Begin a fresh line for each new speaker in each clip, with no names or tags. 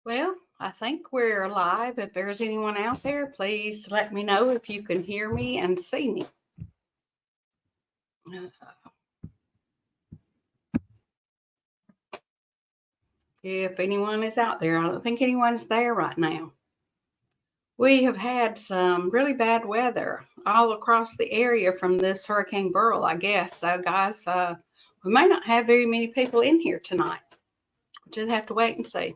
Well, I think we're live. If there's anyone out there, please let me know if you can hear me and see me. If anyone is out there, I don't think anyone's there right now. We have had some really bad weather all across the area from this Hurricane Burl, I guess. So, guys, we may not have very many people in here tonight. We'll just have to wait and see.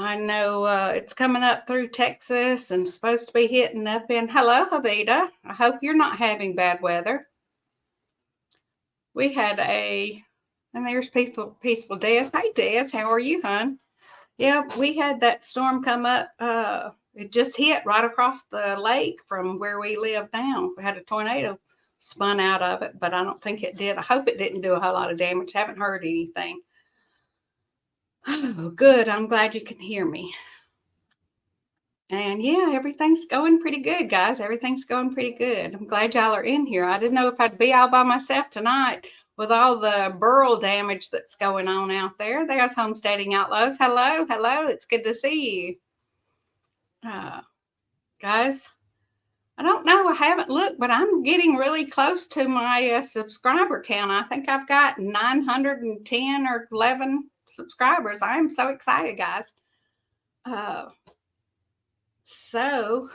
I know it's coming up through Texas and supposed to be hitting up in. Hello, Havita. I hope you're not having bad weather. We had and there's peaceful Des. Hey, Des, how are you, hon? Yeah, we had that storm come up. It just hit right across the lake from where we live now. We had a tornado spun out of it, but I don't think it did. I hope it didn't do a whole lot of damage. Haven't heard anything. Oh, good. I'm glad you can hear me. And yeah, everything's going pretty good, guys. Everything's going pretty good. I'm glad y'all are in here. I didn't know if I'd be all by myself tonight with all the burl damage that's going on out there. There's Homesteading Outlaws. Hello, hello. It's good to see you. Guys, I don't know. I haven't looked, but I'm getting really close to my subscriber count. I think I've got 910 or 11 subscribers. I am so excited, guys. So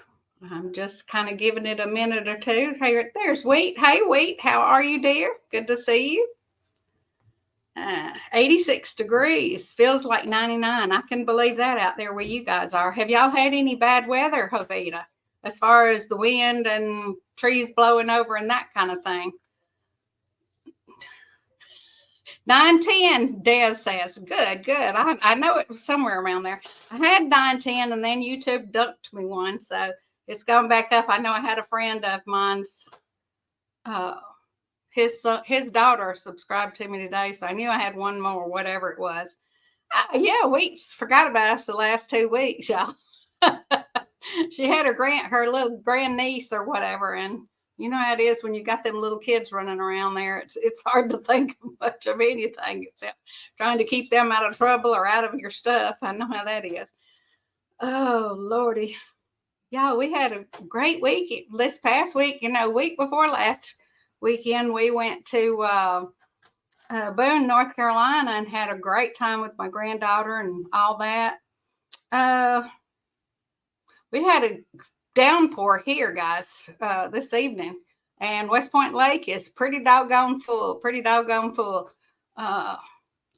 I'm just kind of giving it a minute or two. Here, there's Wheat. Hey, Wheat, how are you, dear? Good to see you. 86 degrees. Feels like 99. I can believe that out there where you guys are. Have y'all had any bad weather, Jovita, as far as the wind and trees blowing over and that kind of thing? 910, Des says. Good, good. I know it was somewhere around there. I had 910 and then YouTube dunked me one. So it's gone back up. I know I had a friend of mine's, his daughter subscribed to me today. So I knew I had one more, whatever it was. Yeah, weeks. Forgot about us the last 2 weeks, y'all. She had her little grandniece or whatever. And you know how it is when you got them little kids running around there. It's hard to think much of anything except trying to keep them out of trouble or out of your stuff. I know how that is. Oh, Lordy. Yeah, we had a great week this past week. Week before last weekend, we went to Boone, North Carolina, and had a great time with my granddaughter and all that. We had a downpour here, guys, this evening. And West Point Lake is pretty doggone full,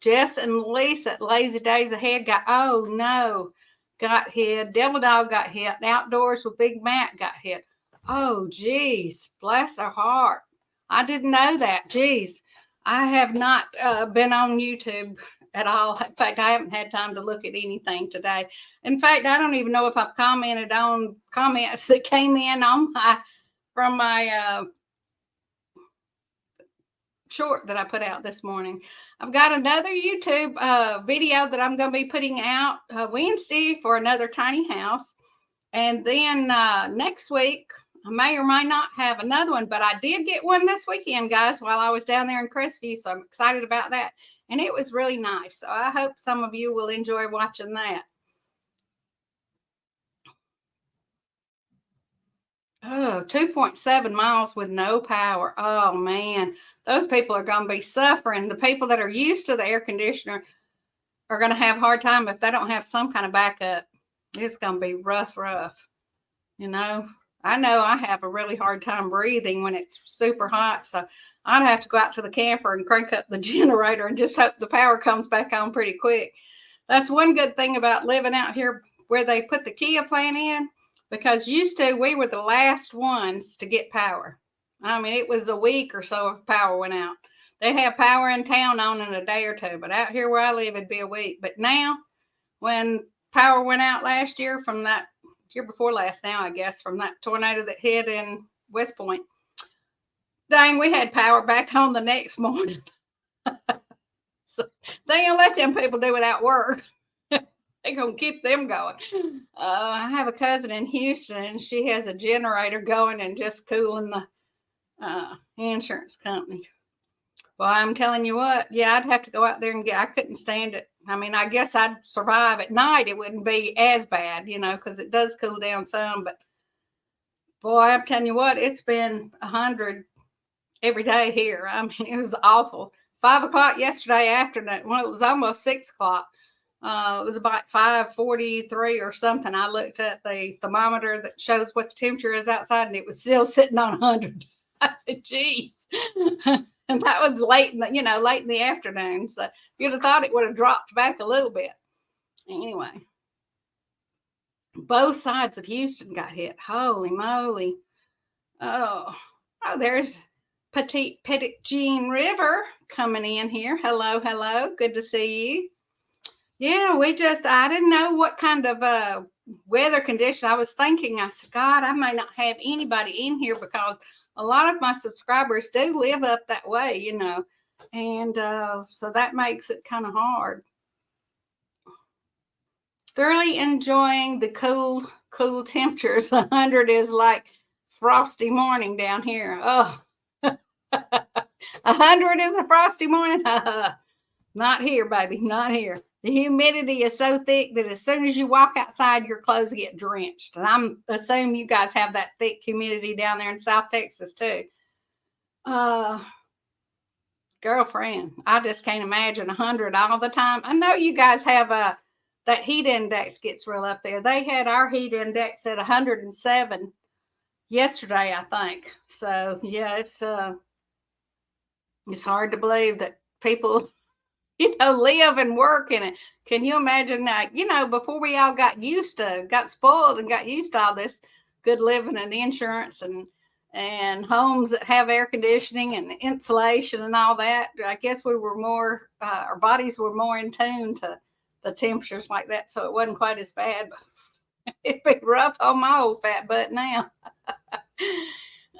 Jess and Lisa at Lazy Days Ahead got hit. Devil Dog got hit. Outdoors with Big Matt got hit. Oh, geez, bless her heart. I didn't know that. Geez, I have not been on YouTube at all. In fact, I haven't had time to look at anything today. In fact, I don't even know if I've commented on comments that came in on from my short that I put out this morning. I've got another YouTube video that I'm going to be putting out Wednesday for another tiny house. And then next week, I may or may not have another one, but I did get one this weekend, guys, while I was down there in Crestview. So I'm excited about that. And it was really nice. So I hope some of you will enjoy watching that. Oh, 2.7 miles with no power. Oh, man. Those people are going to be suffering. The people that are used to the air conditioner are going to have a hard time if they don't have some kind of backup. It's going to be rough. I know I have a really hard time breathing when it's super hot. So I'd have to go out to the camper and crank up the generator and just hope the power comes back on pretty quick. That's one good thing about living out here where they put the Kia plant in, because used to we were the last ones to get power. I mean, it was a week or so if power went out. They'd have power in town on in a day or two, but out here where I live, it'd be a week. But now, when power went out last year from that year before last now, I guess, from that tornado that hit in West Point, dang, we had power back on the next morning. So they ain't gonna let them people do without work. They're gonna keep them going. I have a cousin in Houston, and she has a generator going and just cooling the insurance company. Well, I'm telling you what, yeah, I'd have to go out there and I couldn't stand it. I mean, I guess I'd survive at night. It wouldn't be as bad, because it does cool down some. But boy, I'm telling you what, it's been 100 every day here. I mean, it was awful. 5 o'clock yesterday afternoon. Well, it was almost 6 o'clock. It was about 5:43 or something. I looked at the thermometer that shows what the temperature is outside, and it was still sitting on 100. I said, "Geez," and that was late in late in the afternoon. So you'd have thought it would have dropped back a little bit. Anyway, both sides of Houston got hit. Holy moly! Oh, there's Petit Jean River coming in here. Hello, hello. Good to see you. Yeah, I didn't know what kind of weather condition. I was thinking, I said, God, I may not have anybody in here because a lot of my subscribers do live up that way, and so that makes it kind of hard. Thoroughly enjoying the cool temperatures. 100 is like frosty morning down here. Oh, 100 is a frosty morning. Not here, baby, not here. The humidity is so thick that as soon as you walk outside, your clothes get drenched. And I'm assuming you guys have that thick humidity down there in South Texas too. Girlfriend, I just can't imagine 100 all the time. I know you guys have that heat index gets real up there. They had our heat index at 107 yesterday, I think. So yeah, it's hard to believe that people live and work in it. Can you imagine that? Before we all got spoiled and got used to all this good living and insurance and homes that have air conditioning and insulation and all that, I guess we were more, our bodies were more in tune to the temperatures like that. So it wasn't quite as bad. But it'd be rough on my old fat butt now.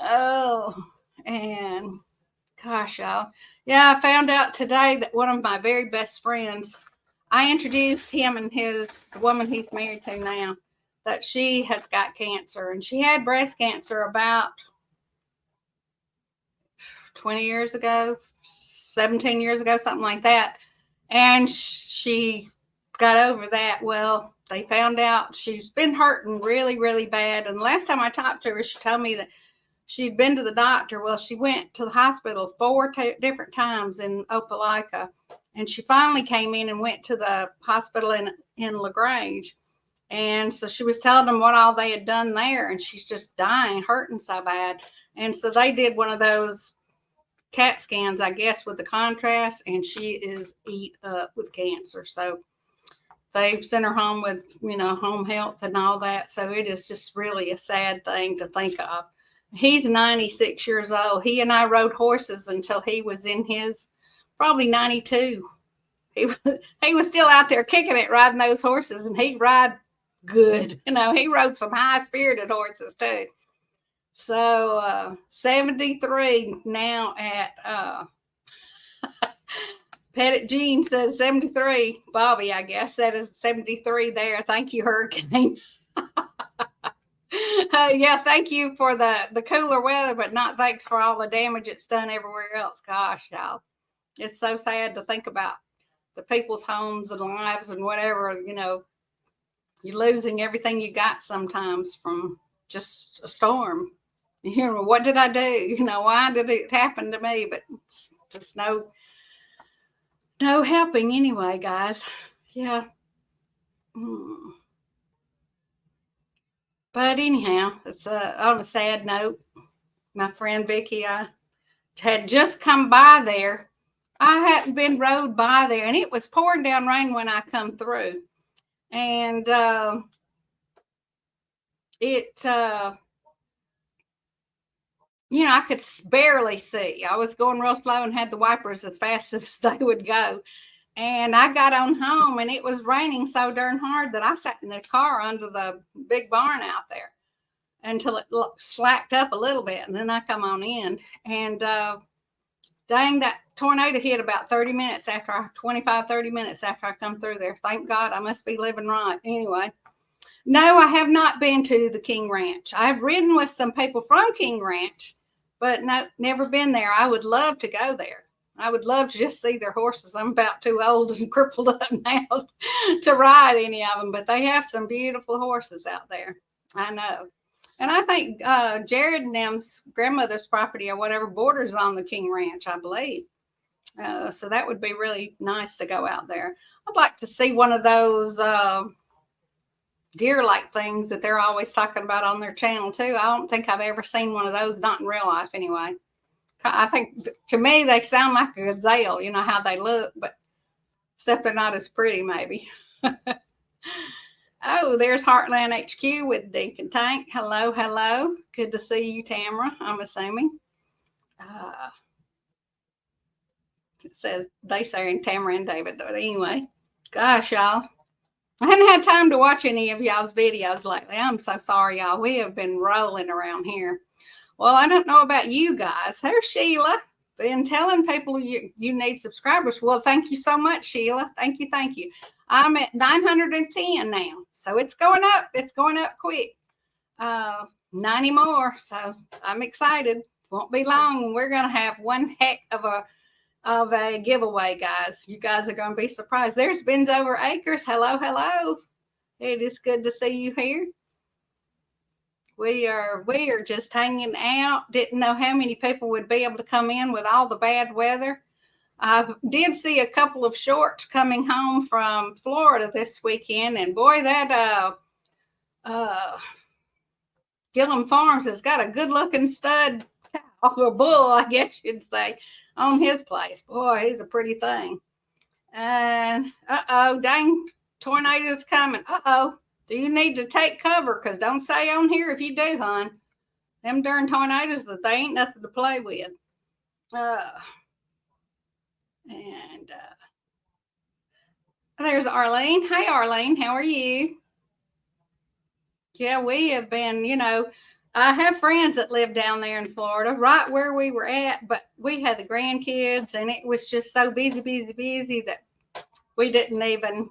Oh, and gosh, y'all. Yeah, I found out today that one of my very best friends, I introduced him and the woman he's married to now, that she has got cancer. And she had breast cancer about 20 years ago, 17 years ago, something like that. And she got over that. Well, they found out she's been hurting really, really bad. And the last time I talked to her, she told me that she'd been to the doctor. Well, she went to the hospital 4 different times in Opelika, and she finally came in and went to the hospital in LaGrange. And so she was telling them what all they had done there, and she's just dying, hurting so bad. And so they did one of those CAT scans, I guess, with the contrast, and she is eat up with cancer. So they sent her home with, home health and all that. So it is just really a sad thing to think of. He's 96 years old. He and I rode horses until he was in his probably 92. He was still out there kicking it, riding those horses, and he ride good. He rode some high-spirited horses too. So 73 now at Petit Jean says 73. Bobby, I guess, that is 73 there. Thank you, Hurricane. Yeah, thank you for the cooler weather, but not thanks for all the damage it's done everywhere else. Gosh, y'all, it's so sad to think about the people's homes and lives and whatever. You're losing everything you got sometimes from just a storm. What did I do? Why did it happen to me? But it's just no helping anyway, guys. Yeah. But anyhow, it's on a sad note. My friend Vicky, I had just come by there. I hadn't been rode by there, and it was pouring down rain when I come through. And I could barely see. I was going real slow and had the wipers as fast as they would go. And I got on home, and it was raining so darn hard that I sat in the car under the big barn out there until it slacked up a little bit. And then I come on in. And dang, that tornado hit about 30 minutes after 30 minutes after I come through there. Thank God, I must be living right. Anyway, no, I have not been to the King Ranch. I've ridden with some people from King Ranch, but no, never been there. I would love to go there. I would love to just see their horses. I'm about too old and crippled up now to ride any of them, but they have some beautiful horses out there. I know. And I think Jared and them's grandmother's property or whatever borders on the King Ranch, I believe. So that would be really nice to go out there. I'd like to see one of those deer-like things that they're always talking about on their channel too. I don't think I've ever seen one of those, not in real life anyway. I think to me they sound like a gazelle, you know how they look, but except they're not as pretty maybe. Oh, there's Heartland HQ with Dink and Tank. Hello, hello. Good to see you, Tamara, I'm assuming. It says they say Tamara and David, but anyway, gosh, y'all. I haven't had time to watch any of y'all's videos lately. I'm so sorry, y'all. We have been rolling around here. Well, I don't know about you guys. There's Sheila. Been telling people you need subscribers. Well, thank you so much, Sheila. Thank you, thank you. I'm at 910 now, so it's going up. It's going up quick. 90 more, so I'm excited. Won't be long. We're gonna have one heck of a giveaway, guys. You guys are gonna be surprised. There's Ben's Over Acres. Hello, hello. It is good to see you here. We are just hanging out. Didn't know how many people would be able to come in with all the bad weather. I did see a couple of shorts coming home from Florida this weekend, and boy, that Gillum Farms has got a good-looking stud cow, or bull, I guess you'd say, on his place. Boy, he's a pretty thing. And dang, tornadoes coming. Do you need to take cover? Because don't say on here if you do, hon. Them darn tornadoes, that they ain't nothing to play with. There's Arlene. Hey, Arlene, how are you? Yeah, we have been, I have friends that live down there in Florida, right where we were at, but we had the grandkids, and it was just so busy that we didn't even,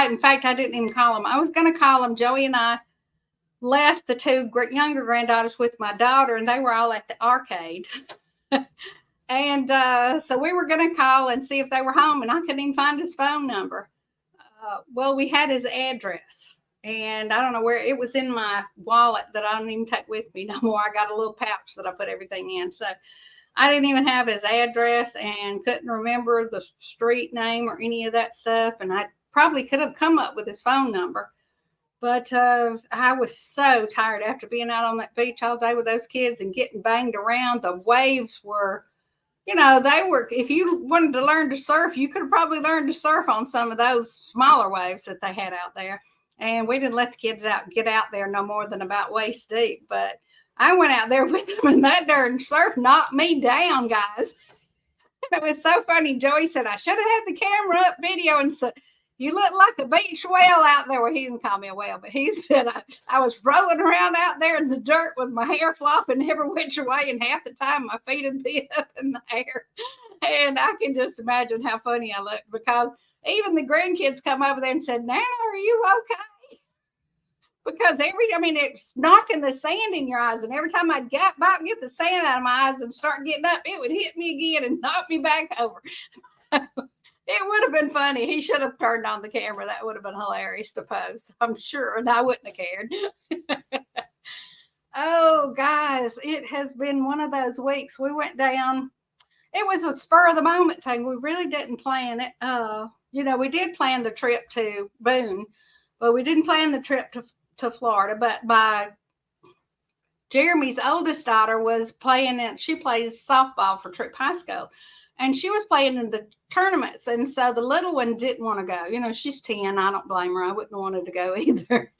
in fact, I didn't even call them. I was going to call them. Joey and I left the two younger granddaughters with my daughter, and they were all at the arcade. And so we were going to call and see if they were home, and I couldn't even find his phone number. Well, we had his address, and I don't know where it was in my wallet that I don't even take with me no more. I got a little pouch that I put everything in. So I didn't even have his address and couldn't remember the street name or any of that stuff. And I probably could have come up with his phone number. But I was so tired after being out on that beach all day with those kids and getting banged around. The waves were, they were, if you wanted to learn to surf, you could have probably learned to surf on some of those smaller waves that they had out there. And we didn't let the kids get out there no more than about waist deep. But I went out there with them, and that darn surf knocked me down, guys. It was so funny. Joey said, I should have had the camera up video and said, you look like a beach whale out there. Well, he didn't call me a whale, but he said I was rolling around out there in the dirt with my hair flopping every which way, and half the time my feet would be up in the air. And I can just imagine how funny I looked, because even the grandkids come over there and said, Nana, are you okay? Because it's knocking the sand in your eyes. And every time I'd get the sand out of my eyes and start getting up, it would hit me again and knock me back over. It would have been funny. He should have turned on the camera. That would have been hilarious to post, I'm sure, and I wouldn't have cared. Oh, guys, it has been one of those weeks. We went down. It was a spur of the moment thing. We really didn't plan it. We did plan the trip to Boone, but we didn't plan the trip to Florida. But Jeremy's oldest daughter was playing she plays softball for Tripp High School. And she was playing in the tournaments. And so the little one didn't want to go. She's 10. I don't blame her. I wouldn't have wanted to go either.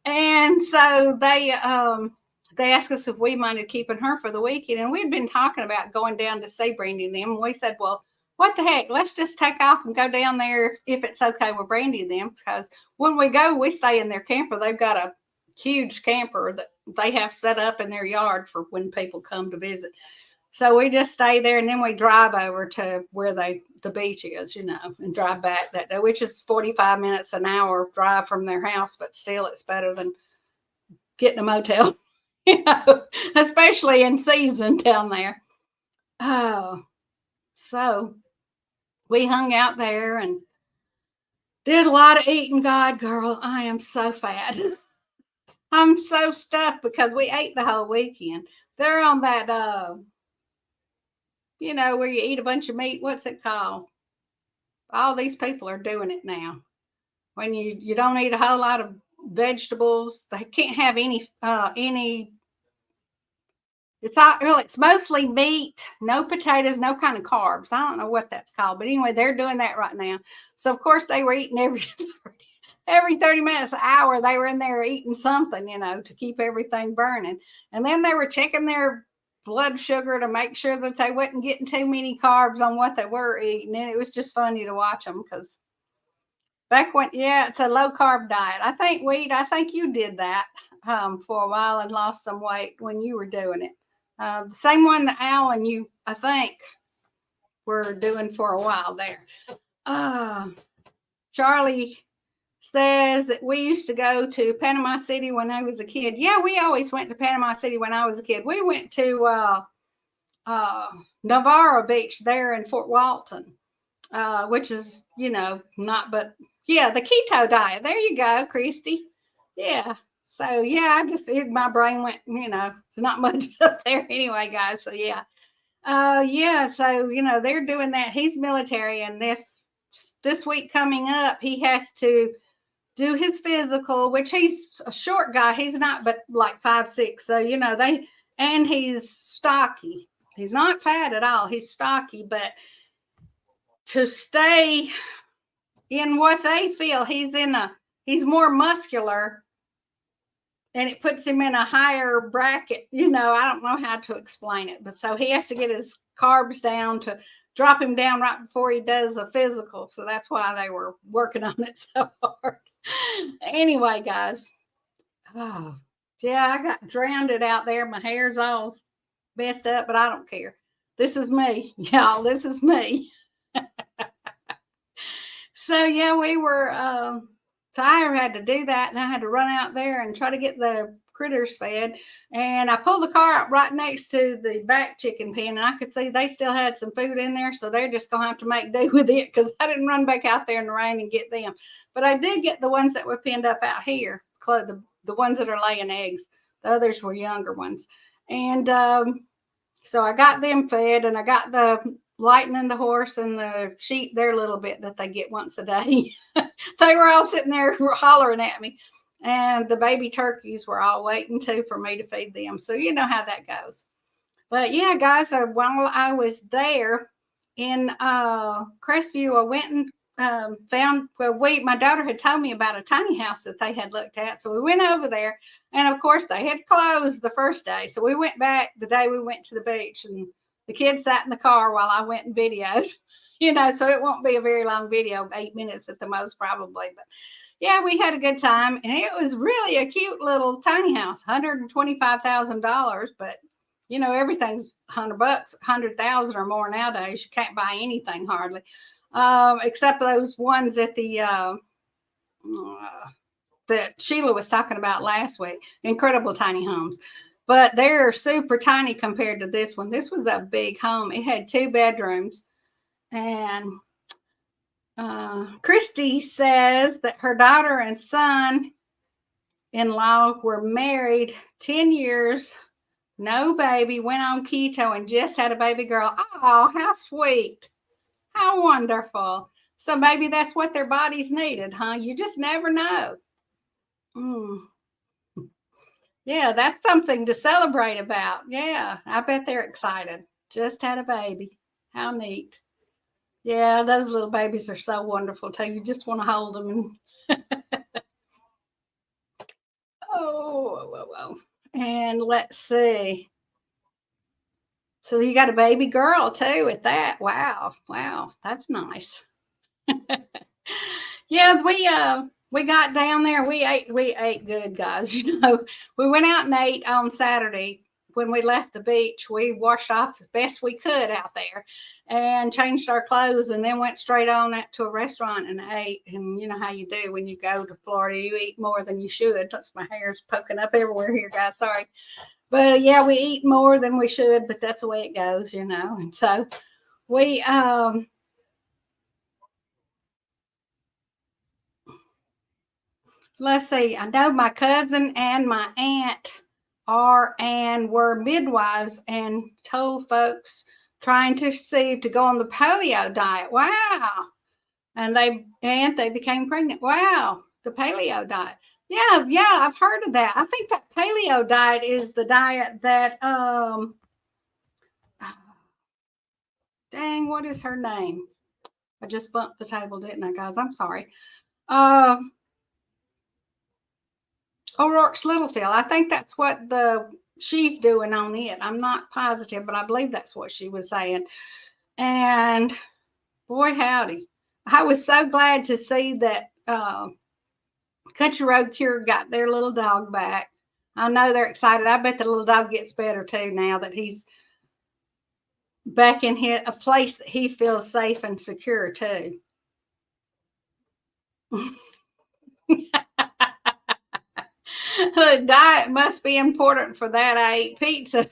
And so they asked us if we minded keeping her for the weekend. And we'd been talking about going down to see Brandy and them. And we said, well, what the heck? Let's just take off and go down there if it's okay with Brandy and them. Because when we go, we stay in their camper. They've got a huge camper that they have set up in their yard for when people come to visit. So we just stay there, and then we drive over to where the beach is, and drive back that day, which is 45 minutes an hour drive from their house, but still it's better than getting a motel, especially in season down there. Oh, So we hung out there and did a lot of eating. God, girl, I am so fat. I'm so stuffed because we ate the whole weekend. They're on that, where you eat a bunch of meat. What's it called? All these people are doing it now. When you don't eat a whole lot of vegetables, they can't have any. It's mostly meat, no potatoes, no kind of carbs. I don't know what that's called, but anyway, they're doing that right now. So of course they were eating every 30 minutes, an hour. They were in there eating something, to keep everything burning. And then they were checking their blood sugar to make sure that they wasn't getting too many carbs on what they were eating. And it was just funny to watch them because back when, yeah, it's a low carb diet. I think you did that for a while and lost some weight when you were doing it. The same one that Al and you, I think, were doing for a while there. Charlie says that we used to go to Panama City when I was a kid. Yeah, we always went to Panama City when I was a kid. We went to Navarro Beach there in Fort Walton, which is, not but, yeah, the keto diet. There you go, Christy. Yeah. So, yeah, my brain went, it's not much up there anyway, guys. So, yeah. Yeah. So, they're doing that. He's military, and this week coming up, he has to do his physical, which he's a short guy. He's not, but like 5'6". So, and he's stocky. He's not fat at all. He's stocky, but to stay in what they feel, he's more muscular, and it puts him in a higher bracket. I don't know how to explain it, but so he has to get his carbs down to drop him down right before he does a physical. So that's why they were working on it so hard. Anyway, guys. Oh, yeah, I got drowned out there. My hair's all messed up, but I don't care. This is me, y'all. This is me. So, yeah, we were, so I had to do that, and I had to run out there and try to get the critters fed. And I pulled the car up right next to the back chicken pen, and I could see they still had some food in there, so they're just going to have to make do with it because I didn't run back out there in the rain and get them. But I did get the ones that were pinned up out here, the ones that are laying eggs. The others were younger ones. And so I got them fed, and I got the lightening the horse and the sheep their little bit that they get once a day. They were all sitting there hollering at me, and the baby turkeys were all waiting too for me to feed them. So you know how that goes. But yeah, guys, while I was there in Crestview, I went and found, my daughter had told me about a tiny house that they had looked at. So we went over there, and of course they had closed the first day. So we went back the day we went to the beach, and the kids sat in the car while I went and videoed, so it won't be a very long video, 8 minutes at the most probably. But yeah, we had a good time, and it was really a cute little tiny house, $125,000. But, everything's $100, 100,000 or more nowadays. You can't buy anything hardly, except those ones at that Sheila was talking about last week, incredible tiny homes. But they're super tiny compared to this one. This was a big home. It had 2 bedrooms. And Christy says that her daughter and son-in-law were married 10 years, no baby, went on keto, and just had a baby girl. Oh, how sweet. How wonderful. So maybe that's what their bodies needed, huh? You just never know. Yeah, that's something to celebrate about. Yeah, I bet they're excited. Just had a baby. How neat. Yeah, those little babies are so wonderful too. You just want to hold them. Oh. And let's see. So you got a baby girl too at that. Wow. That's nice. Yeah, we got down there. We ate good, guys. We went out and ate on Saturday. When we left the beach, we washed off as best we could out there and changed our clothes, and then went straight on out to a restaurant and ate. And you know how you do when you go to Florida, you eat more than you should. My hair's poking up everywhere here, guys. Sorry. But yeah, we eat more than we should, but that's the way it goes, And so We let's see, I know my cousin and my aunt are and were midwives and told folks trying to see to go on the paleo diet. Wow. And they became pregnant. Wow, the paleo diet. Yeah, yeah, I've heard of that. I think that paleo diet is the diet that dang, what is her name? I just bumped the table, didn't I, guys? I'm sorry. Um O'Rourke's Littlefield. I think that's what she's doing on it. I'm not positive, but I believe that's what she was saying. And boy, howdy. I was so glad to see that Country Road Cure got their little dog back. I know they're excited. I bet the little dog gets better too now that he's back in a place that he feels safe and secure too. The diet must be important for that. I ate pizza.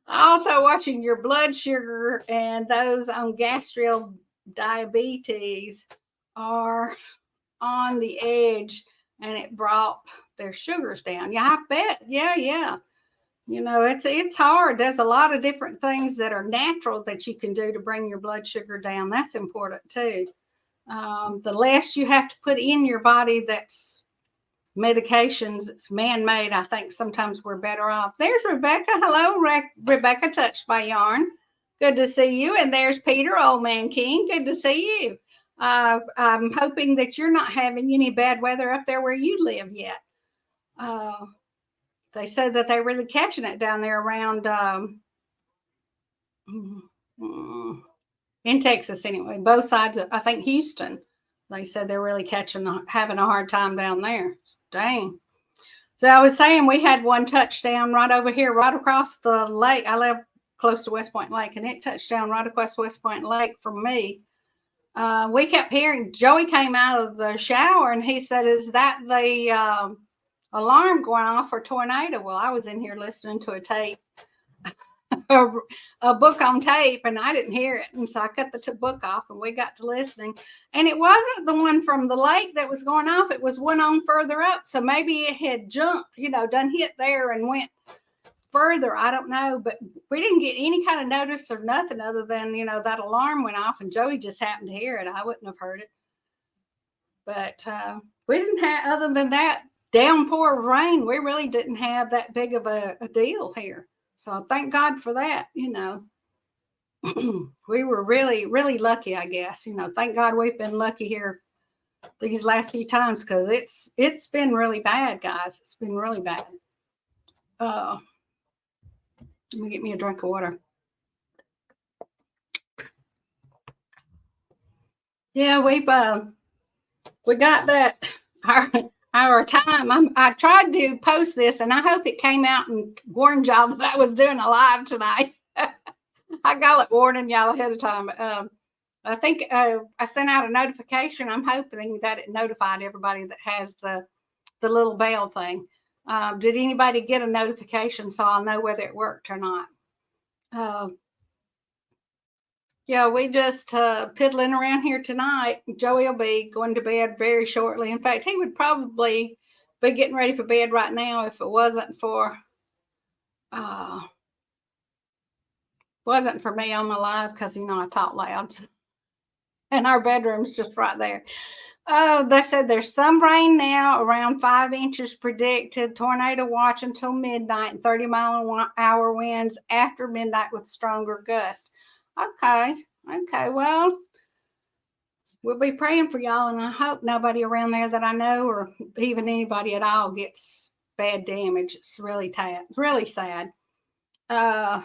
Also, watching your blood sugar and those on gastrial diabetes are on the edge, and it brought their sugars down. Yeah, I bet. Yeah, yeah. You know, it's hard. There's a lot of different things that are natural that you can do to bring your blood sugar down. That's important too. The less you have to put in your body that's medications, it's man-made. I think sometimes we're better off. There's Rebecca. Hello, Rebecca, touched by yarn. Good to see you. And there's Peter, Old Man King. Good to see you. I'm hoping that you're not having any bad weather up there where you live yet. They said that they're really catching it down there around in Texas anyway. Both sides of, I think, Houston. They said they're really having a hard time down there. Dang. So I was saying we had one touchdown right over here, right across the lake. I live close to West Point Lake, and it touched down right across West Point Lake from me. We kept hearing, Joey came out of the shower and he said, "Is that the alarm going off for a tornado?" Well, I was in here listening to a tape, a book on tape, and I didn't hear it. And so I cut the book off and we got to listening. And it wasn't the one from the lake that was going off. It was one on further up. So maybe it had jumped, done hit there and went further. I don't know, but we didn't get any kind of notice or nothing other than, that alarm went off and Joey just happened to hear it. I wouldn't have heard it. But we didn't have, other than that downpour of rain, we really didn't have that big of a deal here. So thank God for that, We were really, really lucky, I guess. Thank God we've been lucky here these last few times because it's been really bad, guys. It's been really bad. Let me get me a drink of water. Yeah, we got that our time. I tried to post this, and I hope it came out and warned y'all that I was doing a live tonight. I got it warning y'all ahead of time. I think I sent out a notification. I'm hoping that it notified everybody that has the little bell thing. Did anybody get a notification so I'll know whether it worked or not? Yeah, we just piddling around here tonight. Joey will be going to bed very shortly. In fact, he would probably be getting ready for bed right now if it wasn't for me on my live because I talk loud. And our bedroom's just right there. Oh, they said there's some rain now, around 5 inches predicted. Tornado watch until midnight and 30-mile-an-hour winds after midnight with stronger gusts. Okay. Well, we'll be praying for y'all, and I hope nobody around there that I know or even anybody at all gets bad damage. It's really sad. Yeah,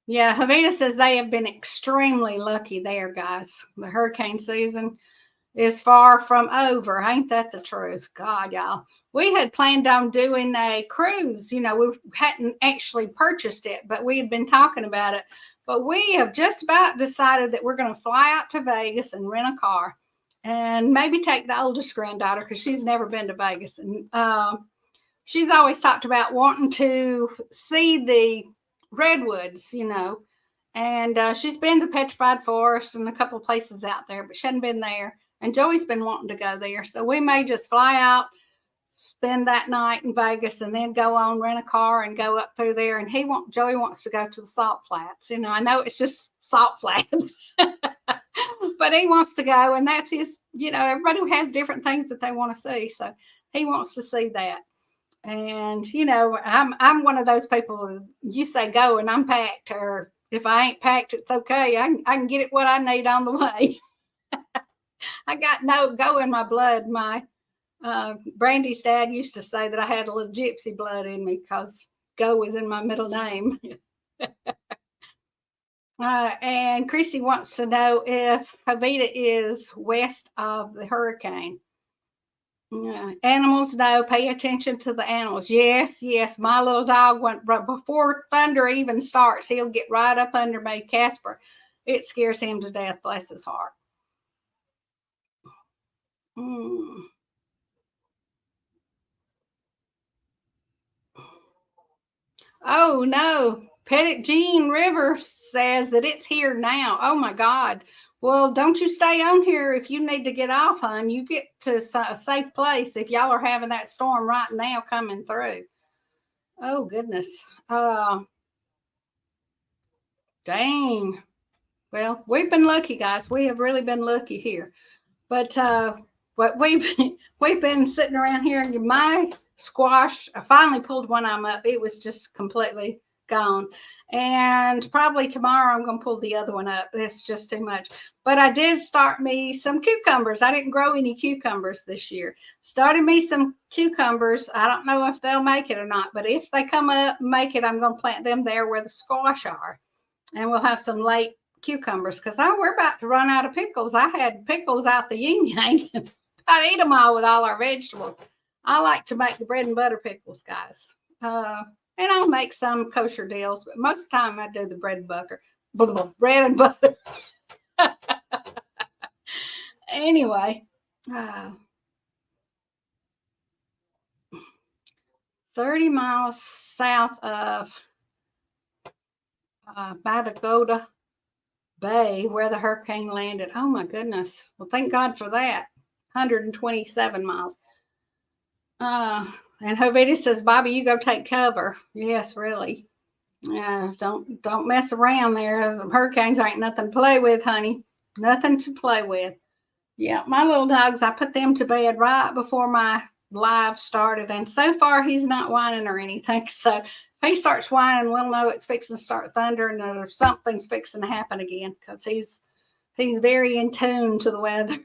Havita says they have been extremely lucky there, guys. The hurricane season is far from over. Ain't that the truth? God, y'all. We had planned on doing a cruise. We hadn't actually purchased it, but we had been talking about it. But we have just about decided that we're going to fly out to Vegas and rent a car and maybe take the oldest granddaughter because she's never been to Vegas. And she's always talked about wanting to see the redwoods, and she's been to Petrified Forest and a couple of places out there, but she hadn't been there. And Joey's been wanting to go there, so we may just fly out, spend that night in Vegas, and then go on, rent a car, and go up through there. And Joey wants to go to the salt flats. I know it's just salt flats, but he wants to go, and that's his. Everybody has different things that they want to see, so he wants to see that. And I'm one of those people. You say go, and I'm packed, or if I ain't packed, it's okay. I can get it what I need on the way. I got no go in my blood. My Brandy's dad used to say that I had a little gypsy blood in me because go was in my middle name. And Christy wants to know if Jovita is west of the hurricane. Animals, no, pay attention to the animals. Yes. My little dog went right before thunder even starts. He'll get right up under me. Casper, it scares him to death. Bless his heart. Oh no, Pettit Jean River says that it's here now. Oh my God. Well, don't you stay on here if you need to get off, hon. You get to a safe place if y'all are having that storm right now coming through. Oh, goodness. Dang. Well, we've been lucky, guys. We have really been lucky here. But what we've been sitting around here, and my squash, I finally pulled one arm up. It was just completely gone. And probably tomorrow I'm going to pull the other one up. It's just too much. But I did start me some cucumbers. I didn't grow any cucumbers this year. Started me some cucumbers. I don't know if they'll make it or not, but if they come up and make it, I'm going to plant them there where the squash are. And we'll have some late cucumbers because we're about to run out of pickles. I had pickles out the yin yang. I'd eat them all with all our vegetables. I like to make the bread and butter pickles, guys. And I'll make some kosher deals, but most of the time I do the bread and butter. Bread and butter. Anyway, 30 miles south of Batagoda Bay, where the hurricane landed. Oh my goodness. Well, thank God for that. 127 miles. And Jovita says, Bobby, you go take cover. Yes, really. Don't mess around there. Hurricanes ain't nothing to play with, honey. Nothing to play with. Yeah, my little dogs, I put them to bed right before my live started, and so far he's not whining or anything. So if he starts whining, we'll know it's fixing to start thundering or something's fixing to happen again, because he's very in tune to the weather.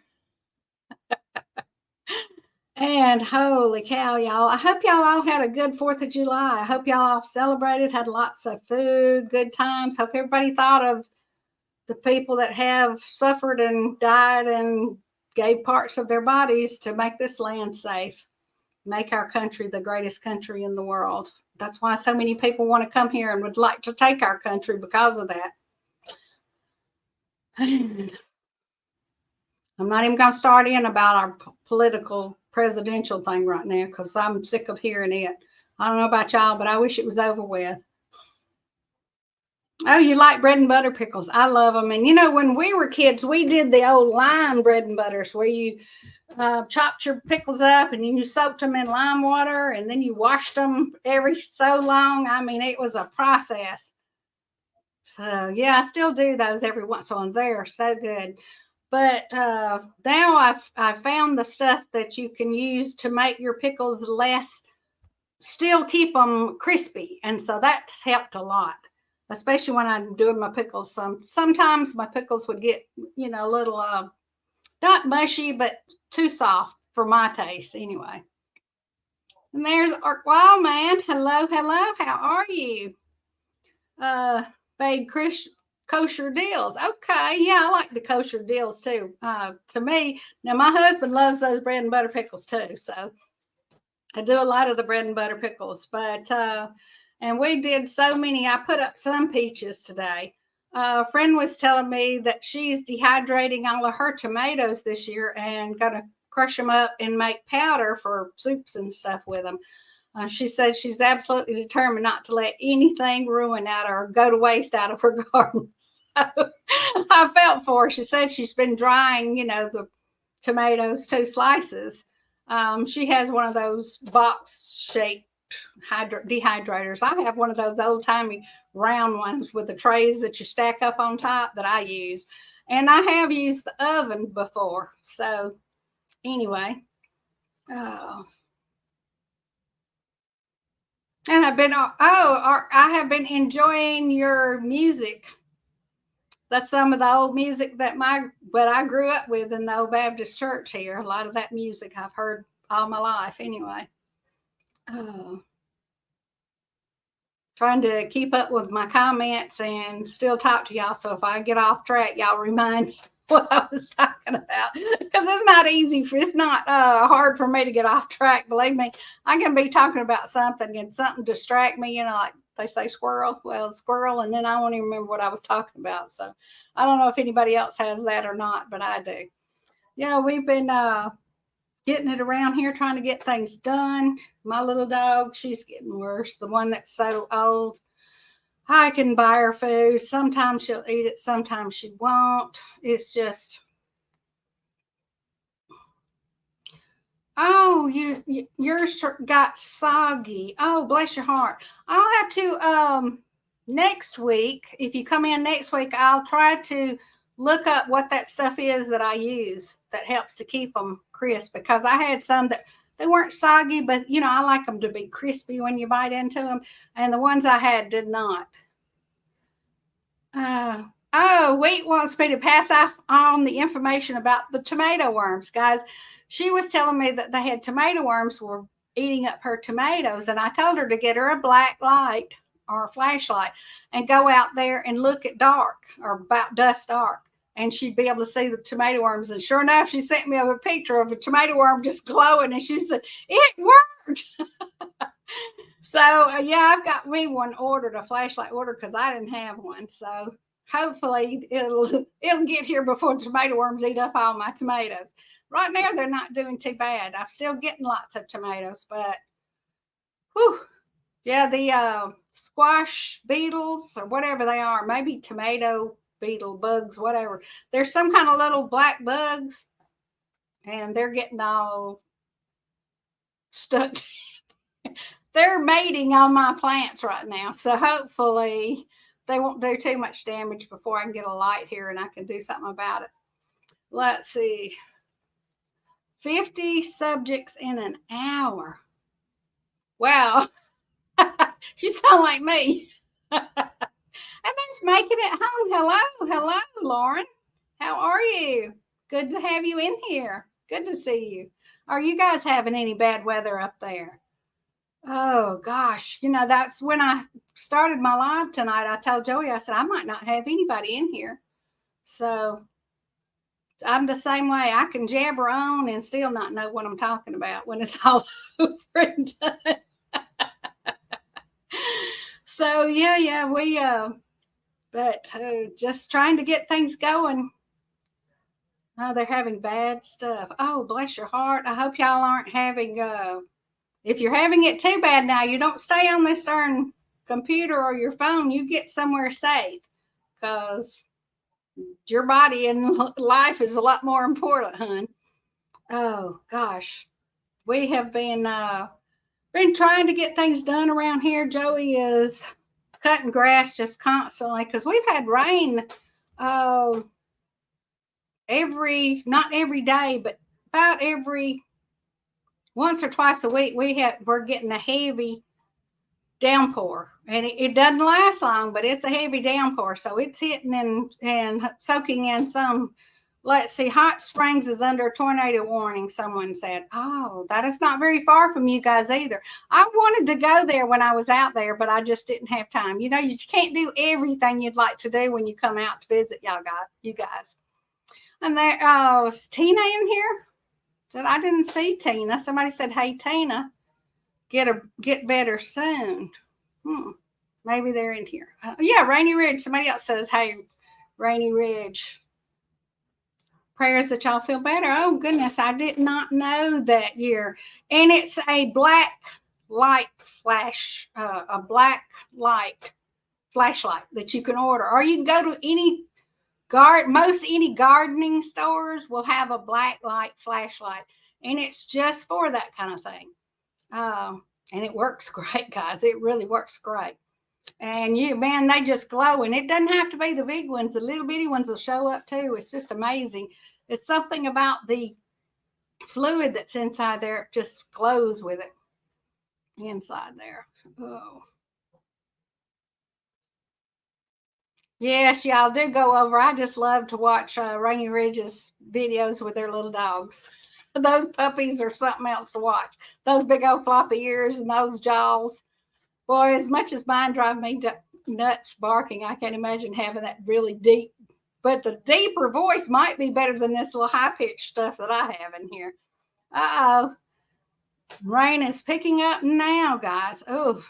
And holy cow, y'all. I hope y'all all had a good 4th of July. I hope y'all all celebrated, had lots of food, good times. Hope everybody thought of the people that have suffered and died and gave parts of their bodies to make this land safe, make our country the greatest country in the world. That's why so many people want to come here and would like to take our country because of that. I'm not even going to start in about our political presidential thing right now because I'm sick of hearing it. I don't know about y'all, but I wish it was over with. Oh, you like bread and butter pickles? I love them. And when we were kids, we did the old lime bread and butters where you chopped your pickles up and you soaked them in lime water and then you washed them every so long. It was a process. So yeah, I still do those every once in a while. They're so good. But now I've found the stuff that you can use to make your pickles still keep them crispy. And so that's helped a lot, especially when I'm doing my pickles. Sometimes my pickles would get, a little, not mushy, but too soft for my taste anyway. And there's our Wild Man. Hello. How are you? Made kosher deals. Okay, yeah, I like the kosher deals too. To me, now my husband loves those bread and butter pickles too, so I do a lot of the bread and butter pickles. But and we did so many. I put up some peaches today. A friend was telling me that she's dehydrating all of her tomatoes this year and gonna crush them up and make powder for soups and stuff with them. She said she's absolutely determined not to let anything ruin out or go to waste out of her garden. So I felt for her. She said she's been drying, the tomatoes, 2 slices. She has one of those box shaped dehydrators. I have one of those old timey round ones with the trays that you stack up on top that I use. And I have used the oven before. So anyway, oh, and I have been enjoying your music. That's some of the old music what I grew up with in the old Baptist church here. A lot of that music I've heard all my life anyway. Oh, trying to keep up with my comments and still talk to y'all. So if I get off track, y'all remind me what I was talking about, because it's not hard for me to get off track. Believe me, I can be talking about something and something distract me, like they say squirrel, and then I won't even remember what I was talking about. So I don't know if anybody else has that or not, but I do. Yeah, we've been getting it around here, trying to get things done. My little dog, she's getting worse. The one that's so old, I can buy her food. Sometimes she'll eat it, sometimes she won't. It's just, oh, yours got soggy. Oh, bless your heart. I'll have to next week. If you come in next week, I'll try to look up what that stuff is that I use that helps to keep them crisp, because I had some that they weren't soggy, but I like them to be crispy when you bite into them, and the ones I had did not. Wheat wants me to pass on the information about the tomato worms, guys. She was telling me that they had tomato worms were eating up her tomatoes, and I told her to get her a black light or a flashlight and go out there and look at dark, or about dusk dark, and she'd be able to see the tomato worms. And sure enough, she sent me a picture of a tomato worm just glowing, and she said, it worked. So yeah, I've got me one ordered, a flashlight order, because I didn't have one. So hopefully it'll get here before the tomato worms eat up all my tomatoes. Right now they're not doing too bad. I'm still getting lots of tomatoes, but whew, yeah, the squash beetles or whatever they are, maybe tomato beetle bugs, whatever. There's some kind of little black bugs, and they're getting all stuck. They're mating on my plants right now. So hopefully they won't do too much damage before I can get a light here and I can do something about it. Let's see. 50 subjects in an hour. Wow. You sound like me. And that's making it home. Hello, Lauren. How are you? Good to have you in here. Good to see you. Are you guys having any bad weather up there? Oh gosh, that's when I started my live tonight. I told Joey, I said, I might not have anybody in here. So I'm the same way. I can jabber on and still not know what I'm talking about when it's all over and done. So yeah, we but just trying to get things going. Oh, they're having bad stuff. Oh, bless your heart. I hope y'all aren't having if you're having it too bad now, you don't stay on this darn computer or your phone. You get somewhere safe, because your body and life is a lot more important, hon. Oh gosh, we have been trying to get things done around here. Joey is cutting grass just constantly, because we've had rain not every day, but about every once or twice a week. We're getting a heavy downpour, and it doesn't last long, but it's a heavy downpour, so it's hitting and soaking in some. Let's see, Hot Springs is under a tornado warning, someone said. Oh, that is not very far from you guys either. I wanted to go there when I was out there, but I just didn't have time. You can't do everything you'd like to do when you come out to visit you guys. And there, is Tina in here? I didn't see Tina. Somebody said, hey, Tina, get better soon. Maybe they're in here. Yeah, Rainy Ridge. Somebody else says, hey, Rainy Ridge. Prayers that y'all feel better. Oh, goodness. I did not know that year. And it's a black light flash, a black light flashlight that you can order, or you can go to any any gardening stores will have a black light flashlight, and it's just for that kind of thing. And it works great, guys. It really works great. And man, they just glow, and it doesn't have to be the big ones. The little bitty ones will show up too. It's just amazing. It's something about the fluid that's inside there. It just glows with it inside there. Oh. Yes, y'all do go over. I just love to watch Rainy Ridge's videos with their little dogs. Those puppies are something else to watch. Those big old floppy ears and those jaws. Boy, as much as mine drive me nuts barking, I can't imagine having that really deep. But the deeper voice might be better than this little high-pitched stuff that I have in here. Uh-oh. Rain is picking up now, guys. Oh.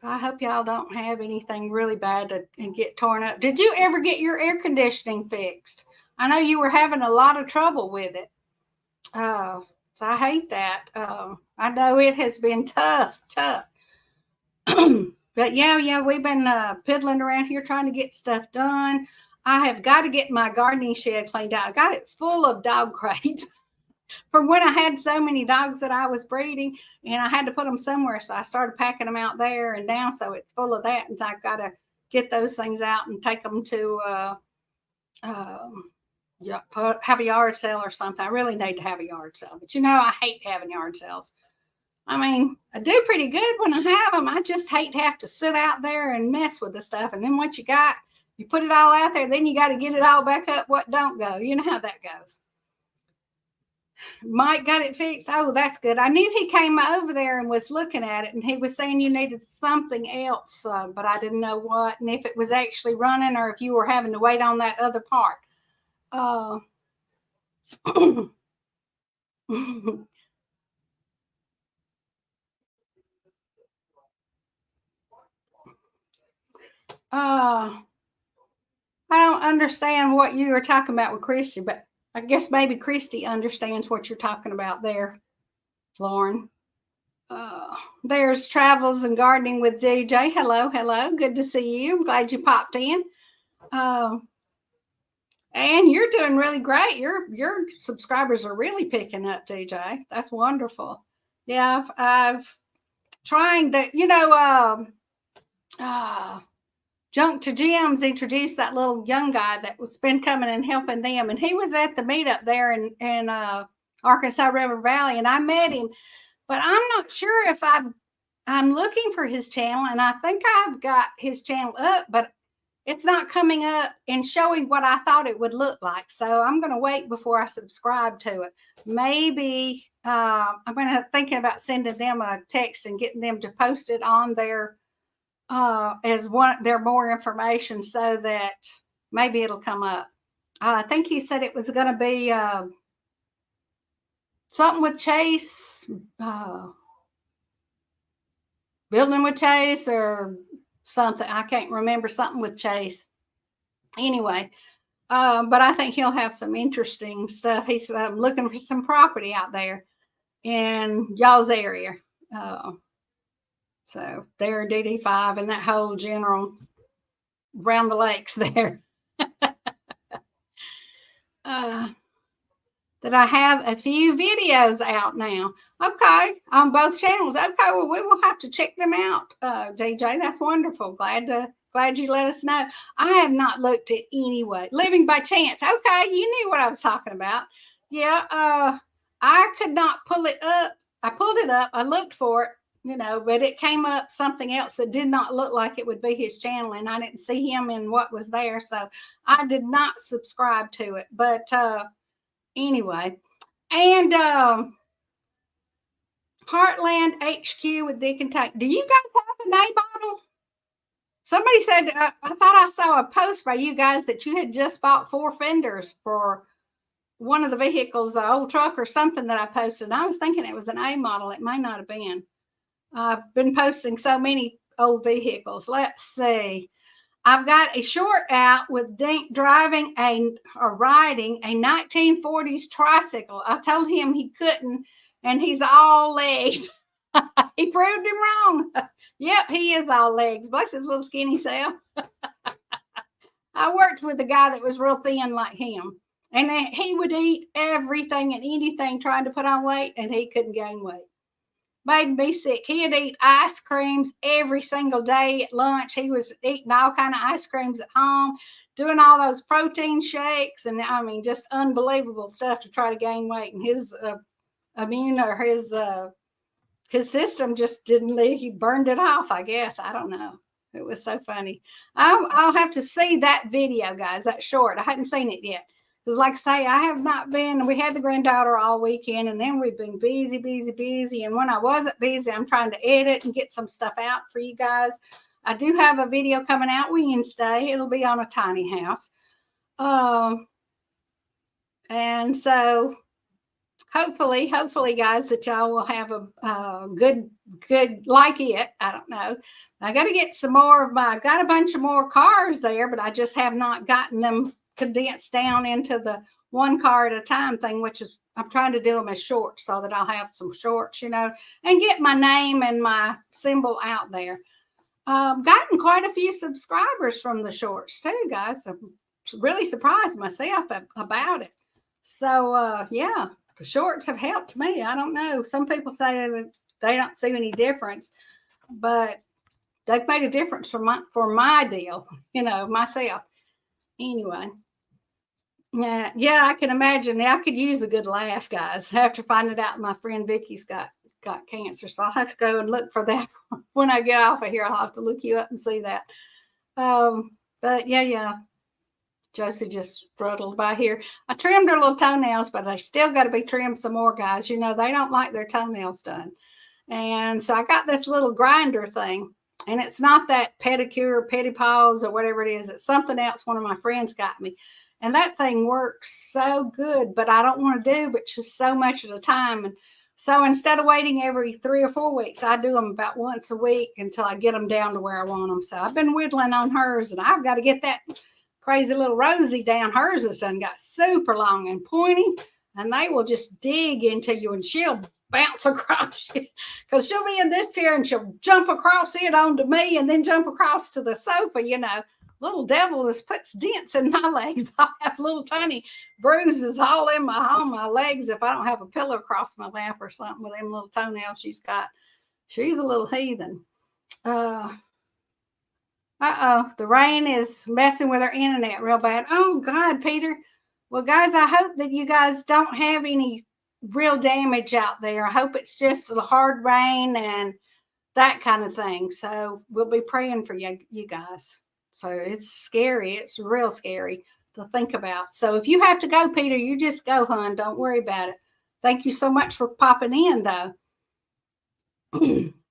I hope y'all don't have anything really bad and get torn up. Did you ever get your air conditioning fixed? I know you were having a lot of trouble with it. So I hate that. I know it has been tough. But yeah, we've been piddling around here trying to get stuff done. I have got to get my gardening shed cleaned out. I got it full of dog crates. From when I had so many dogs that I was breeding, and I had to put them somewhere, so I started packing them out there and down, so it's full of that, and I've got to get those things out and take them to have a yard sale or something. I really need to have a yard sale, but I hate having yard sales. I mean, I do pretty good when I have them. I just hate to have to sit out there and mess with the stuff, and then once you put it all out there, then you got to get it all back up what don't go. You know how that goes. Mike got it fixed. Oh, that's good. I knew he came over there and was looking at it, and he was saying you needed something else, but I didn't know what, and if it was actually running or if you were having to wait on that other part. I don't understand what you were talking about with Christy, but I guess maybe Christy understands what you're talking about there, Lauren. There's Travels and Gardening with DJ. Hello. Good to see you. I'm glad you popped in. And you're doing really great. Your subscribers are really picking up, DJ. That's wonderful. Yeah, I've trying that. Junk to Gems introduced that little young guy that was been coming and helping them, and he was at the meetup there in Arkansas River Valley, and I met him, but I'm not sure if I'm looking for his channel, and I think I've got his channel up, but it's not coming up and showing what I thought it would look like. So I'm going to wait before I subscribe to it. Maybe I'm thinking about sending them a text and getting them to post it on their as their more information so that maybe it'll come up. I think he said it was going to be something with Chase, building with Chase or something. I can't remember, something with Chase. Anyway, but I think he'll have some interesting stuff. He's looking for some property out there in y'all's area. So there, DD5 and that whole general around the lakes there. That I have a few videos out now. Okay, on both channels. Okay, well, we will have to check them out, DJ. That's wonderful. Glad you let us know. I have not looked at anyway. Living by Chance. Okay, you knew what I was talking about. Yeah, I could not pull it up. I pulled it up. I looked for it. But it came up something else that did not look like it would be his channel, and I didn't see him in what was there, so I did not subscribe to it. But anyway, and Heartland HQ with Dick and Tank. Do you guys have a name bottle? Somebody said, I thought I saw a post by you guys that you had just bought 4 fenders for one of the vehicles, an old truck or something that I posted. And I was thinking it was an A model. It might not have been. I've been posting so many old vehicles. Let's see. I've got a short out with Dink driving or riding a 1940s tricycle. I told him he couldn't, and he's all legs. He proved him wrong. Yep, he is all legs. Bless his little skinny self. I worked with a guy that was real thin like him, and he would eat everything and anything trying to put on weight, and he couldn't gain weight. Made me sick. He'd eat ice creams every single day at lunch. He was eating all kind of ice creams at home, doing all those protein shakes, and I mean, just unbelievable stuff to try to gain weight. And his his system just didn't leave. He burned it off, I guess. I don't know. It was so funny. I'll have to see that video, guys, that short. I hadn't seen it yet. Because like I say, I have not been, we had the granddaughter all weekend, and then we've been busy, busy, busy. And when I wasn't busy, I'm trying to edit and get some stuff out for you guys. I do have a video coming out Wednesday. It'll be on a tiny house. And so hopefully, guys, that y'all will have a good like it. I don't know. I got to get some more of I've got a bunch of more cars there, but I just have not gotten them condensed down into the one car at a time thing, which is, I'm trying to do them as shorts so that I'll have some shorts, and get my name and my symbol out there. Gotten quite a few subscribers from the shorts too, guys. I'm really surprised myself about it. So, yeah. The shorts have helped me. I don't know. Some people say that they don't see any difference, but they've made a difference for my deal, myself. Anyway, yeah, I can imagine. I could use a good laugh, guys. After finding out my friend Vicky's got cancer, so I'll have to go and look for that when I get off of here. I'll have to look you up and see that. But yeah. Josie just struttled by here. I trimmed her little toenails, but they still got to be trimmed some more, guys. They don't like their toenails done. And so I got this little grinder thing, and it's not that pedicure, paws, or whatever it is. It's something else one of my friends got me. And that thing works so good, but I don't want to do but just so much at a time. And so instead of waiting every 3 or 4 weeks, I do them about once a week until I get them down to where I want them. So I've been whittling on hers, and I've got to get that crazy little Rosie down. Hers has done got super long and pointy, and they will just dig into you, and she'll bounce across you because she'll be in this chair and she'll jump across it onto me and then jump across to the sofa. Little devil just puts dents in my legs. I have little tiny bruises all in on my legs if I don't have a pillow across my lap or something with them little toenails she's got. She's a little heathen. The rain is messing with our internet real bad. Oh, God, Peter. Well, guys, I hope that you guys don't have any real damage out there. I hope it's just a hard rain and that kind of thing. So we'll be praying for you guys. So it's scary. It's real scary to think about. So if you have to go, Peter, you just go, hon. Don't worry about it. Thank you so much for popping in, though.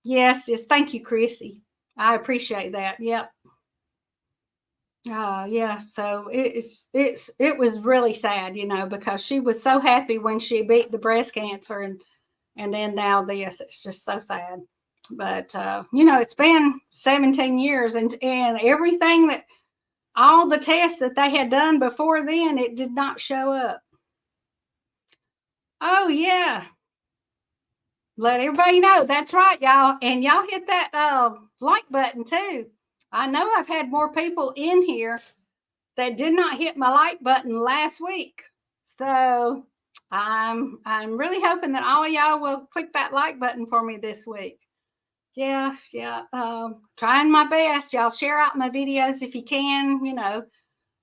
Yes. Thank you, Chrissy. I appreciate that. Yep. Yeah. So it was really sad, because she was so happy when she beat the breast cancer, and then now this. It's just so sad. But it's been 17 years, and everything all the tests that they had done before then, it did not show up. Oh yeah. Let everybody know. That's right, y'all. And y'all hit that like button too. I know I've had more people in here that did not hit my like button last week. So I'm really hoping that all of y'all will click that like button for me this week. Yeah. Trying my best. Y'all share out my videos if you can.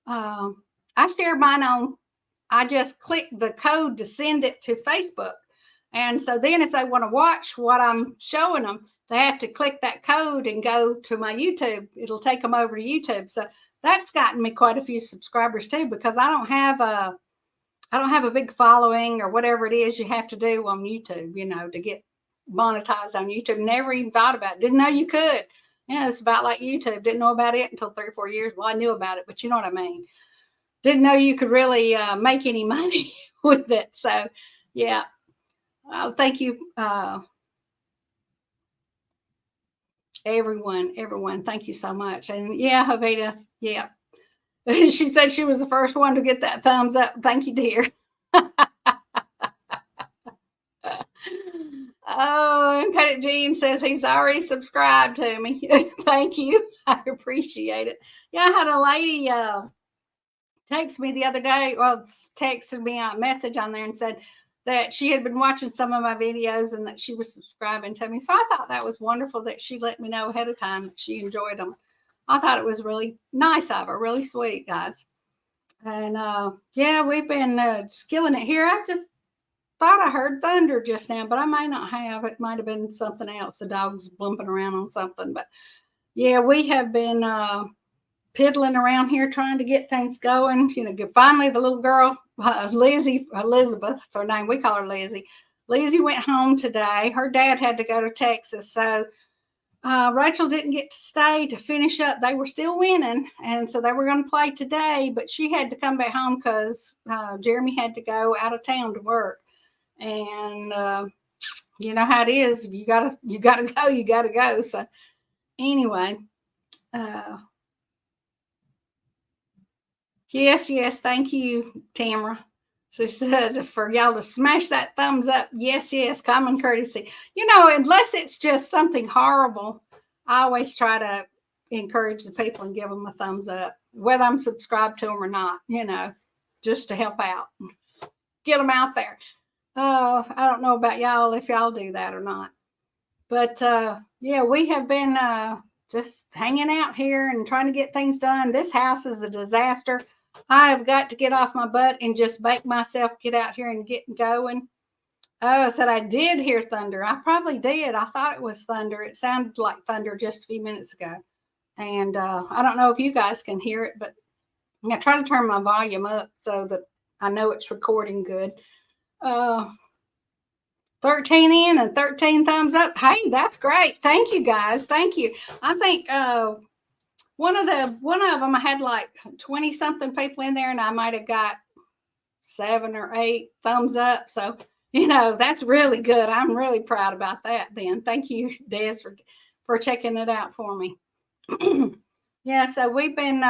I share mine I just click the code to send it to Facebook. And so then if they want to watch what I'm showing them, they have to click that code and go to my YouTube. It'll take them over to YouTube. So that's gotten me quite a few subscribers too, because I don't have a big following or whatever it is you have to do on YouTube, to get monetized on YouTube. Never even thought about it. Didn't know you could. It's about like YouTube. Didn't know about it until 3 or 4 years. Well, I knew about it, but you know what I mean. Didn't know you could really make any money with it. So yeah. Oh, thank you. Everyone, thank you so much. And yeah, Havita, yeah. She said she was the first one to get that thumbs up. Thank you, dear. Oh, and Pettit Jean says he's already subscribed to me. Thank you. I appreciate it. Yeah, I had a lady text me the other day, well, texted me a message on there and said that she had been watching some of my videos and that she was subscribing to me. So I thought that was wonderful that she let me know ahead of time that she enjoyed them. I thought it was really nice of her, really sweet, guys. And yeah, we've been skilling it here. I just thought I heard thunder just now, but I may not have. It might have been something else. The dog's blumping around on something. But yeah, we have been piddling around here trying to get things going. You know, finally the little girl, Lizzie, Elizabeth, that's her name. We call her Lizzie. Lizzie went home today. Her dad had to go to Texas, so Rachel didn't get to stay to finish up. They were still winning, and so they were going to play today, but she had to come back home because Jeremy had to go out of town to work. And you know how it is. You gotta go. So anyway, yes, thank you, Tamara. She said for y'all to smash that thumbs up. Yes, common courtesy. You know, unless it's just something horrible, I always try to encourage the people and give them a thumbs up, whether I'm subscribed to them or not, you know, just to help out, get them out there. I don't know about y'all if y'all do that or not. But yeah, we have been just hanging out here and trying to get things done. This house is a disaster. I have got to get off my butt and just make myself get out here and get going. Oh, I said I did hear thunder. I probably did. I thought it was thunder. It sounded like thunder just a few minutes ago. And I don't know if you guys can hear it, but I'm going to try to turn my volume up so that I know it's recording good. 13 in and 13 thumbs up. Hey, that's great. Thank you, guys. Thank you. I think one of them I had like 20 something people in there, and I might have got 7 or 8 thumbs up. So you know that's really good. I'm really proud about that. Then thank you, Des, for checking it out for me. Yeah, so we've been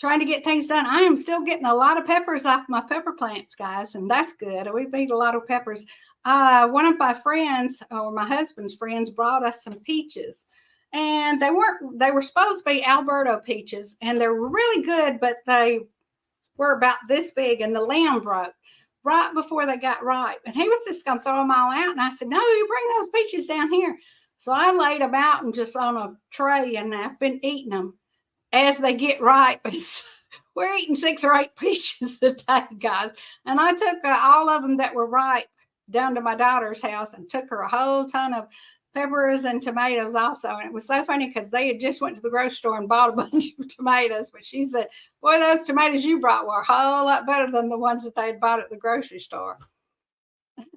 trying to get things done. I am still getting a lot of peppers off my pepper plants, guys, and that's good. We've eaten a lot of peppers. One of my friends, or my husband's friends, brought us some peaches, and they were supposed to be Alberto peaches, and they're really good, but they were about this big, and the limb broke right before they got ripe, and he was just going to throw them all out, and I said, no, you bring those peaches down here. So I laid them out and just on a tray, and I've been eating them as they get ripe. We're eating 6 or 8 peaches a day, guys. And I took all of them that were ripe down to my daughter's house and took her a whole ton of peppers and tomatoes also. And it was so funny because they had just went to the grocery store and bought a bunch of tomatoes. But she said, boy, those tomatoes you brought were a whole lot better than the ones that they had bought at the grocery store.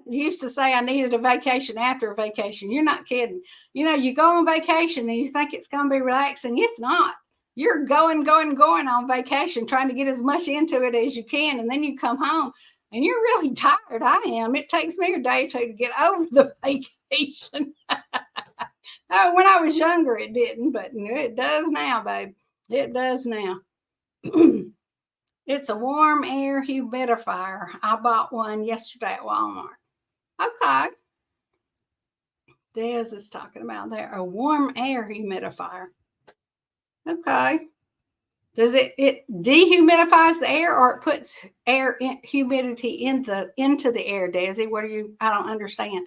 Used to say I needed a vacation after a vacation. You're not kidding. You know, you go on vacation and you think it's going to be relaxing. It's not. You're going on vacation, trying to get as much into it as you can. And then you come home and you're really tired. I am. It takes me a day or two to get over the vacation. Oh, when I was younger, it didn't, but it does now, babe. It does now. It's a warm air humidifier. I bought one yesterday at Walmart. Okay. Des is talking about there, a warm air humidifier. Okay. Does it dehumidifies the air, or it puts humidity into the air, Desi? What are you? I don't understand.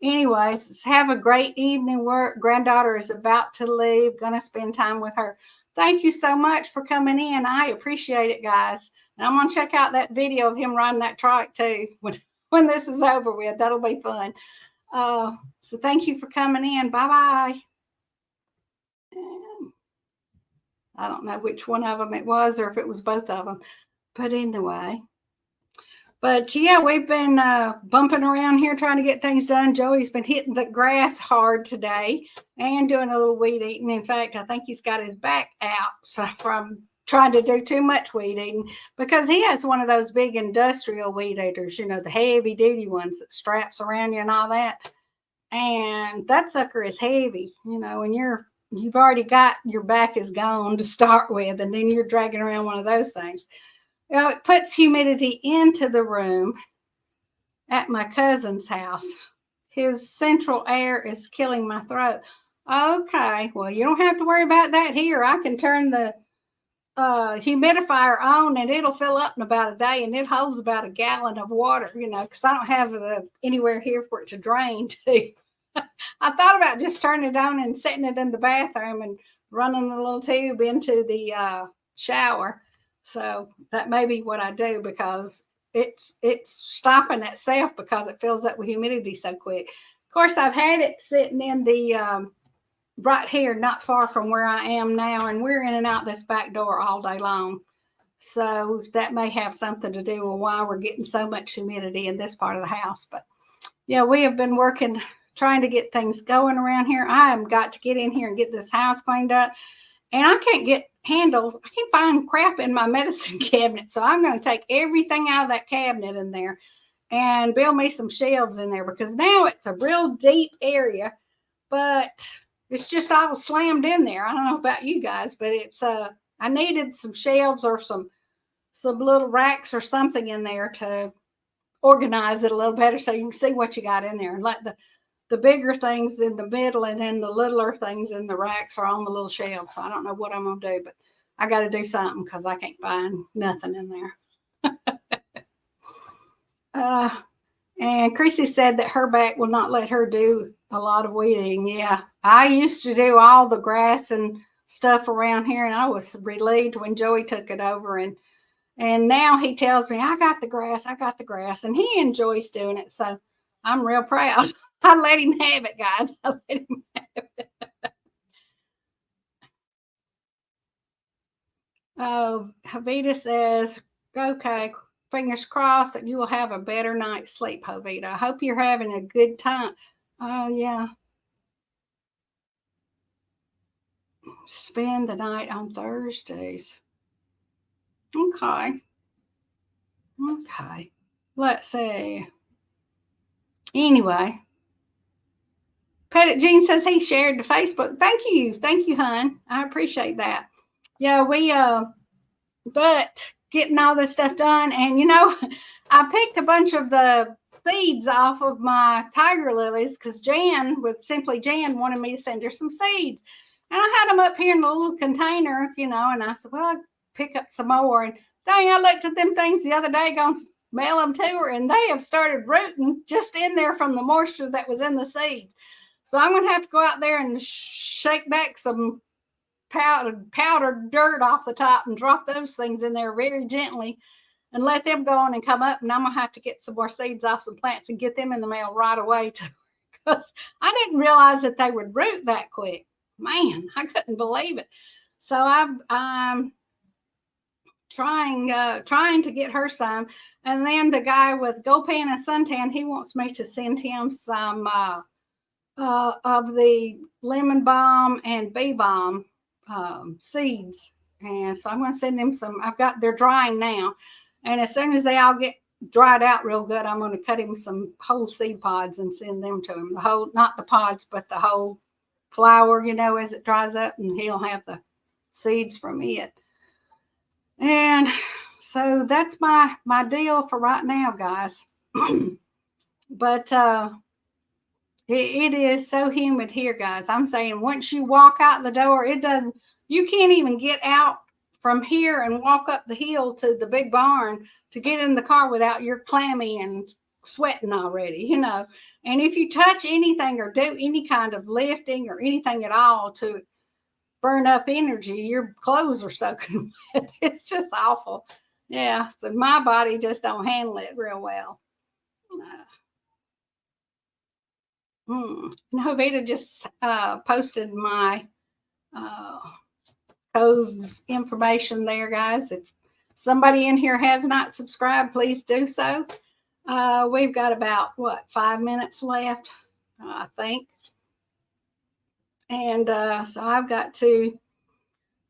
Anyways, have a great evening. Work. Granddaughter is about to leave. Gonna spend time with her. Thank you so much for coming in. I appreciate it, guys. And I'm gonna check out that video of him riding that trike too when this is over with. That'll be fun. So thank you for coming in. Bye-bye. I don't know which one of them it was or if it was both of them. But anyway. But yeah, we've been bumping around here trying to get things done. Joey's been hitting the grass hard today and doing a little weed eating. In fact, I think he's got his back out from trying to do too much weed eating, because he has one of those big industrial weed eaters, you know, the heavy duty ones that straps around you and all that. And that sucker is heavy, you know, and you've already got your back is gone to start with, and then you're dragging around one of those things. You know, it puts humidity into the room at my cousin's house. His central air is killing my throat. Okay, well, you don't have to worry about that here. I can turn the humidifier on and it'll fill up in about a day, and it holds about a gallon of water, you know, because I don't have anywhere here for it to drain to. I thought about just turning it on and setting it in the bathroom and running the little tube into the shower. So that may be what I do, because it's stopping itself because it fills up with humidity so quick. Of course, I've had it sitting in the right here, not far from where I am now, and we're in and out this back door all day long. So that may have something to do with why we're getting so much humidity in this part of the house. But yeah, we have been working, trying to get things going around here. I have got to get in here and get this house cleaned up. And I can't find crap in my medicine cabinet. So I'm going to take everything out of that cabinet in there and build me some shelves in there, because now it's a real deep area, but it's just all slammed in there. I don't know about you guys, but it's I needed some shelves or some little racks or something in there to organize it a little better, so you can see what you got in there, and let the bigger things in the middle, and then the littler things in the racks are on the little shelves. So I don't know what I'm going to do, but I got to do something because I can't find nothing in there. And Chrissy said that her back will not let her do a lot of weeding. Yeah, I used to do all the grass and stuff around here, and I was relieved when Joey took it over. And now he tells me, I got the grass, and he enjoys doing it. So I'm real proud. I let him have it, guys. I let him have it. Oh, Havita says, okay, fingers crossed that you will have a better night's sleep, Havita. I hope you're having a good time. Oh, yeah. Spend the night on Thursdays. Okay. Okay. Let's see. Anyway, Pettit Jean says he shared the Facebook. Thank you. Thank you, hon. I appreciate that. Yeah, but getting all this stuff done, and you know, I picked a bunch of the seeds off of my tiger lilies because Jan with Simply Jan wanted me to send her some seeds. And I had them up here in a little container, you know, and I said, well, I'll pick up some more. And dang, I looked at them things the other day, going to mail them to her, and they have started rooting just in there from the moisture that was in the seeds. So I'm going to have to go out there and shake back some powdered dirt off the top and drop those things in there very gently and let them go on and come up. And I'm going to have to get some more seeds off some plants and get them in the mail right away, because I didn't realize that they would root that quick. Man, I couldn't believe it. So I'm trying to get her some. And then the guy with Gopan and Suntan, he wants me to send him some of the lemon balm and bee balm seeds. And so I'm going to send him some. They're drying now. And as soon as they all get dried out real good, I'm going to cut him some whole seed pods and send them to him. The whole, not the pods, but the whole flower, you know, as it dries up, and he'll have the seeds from it. And so that's my deal for right now, guys. But it is so humid here, guys. I'm saying once you walk out the door, you can't even get out from here and walk up the hill to the big barn to get in the car without you're clammy and sweating already, you know. And if you touch anything or do any kind of lifting or anything at all to burn up energy, your clothes are soaking wet. It's just awful. Yeah, so my body just don't handle it real well. Novita just posted my codes information there, guys. If somebody in here has not subscribed, please do so. We've got about 5 minutes left, I think. And so I've got to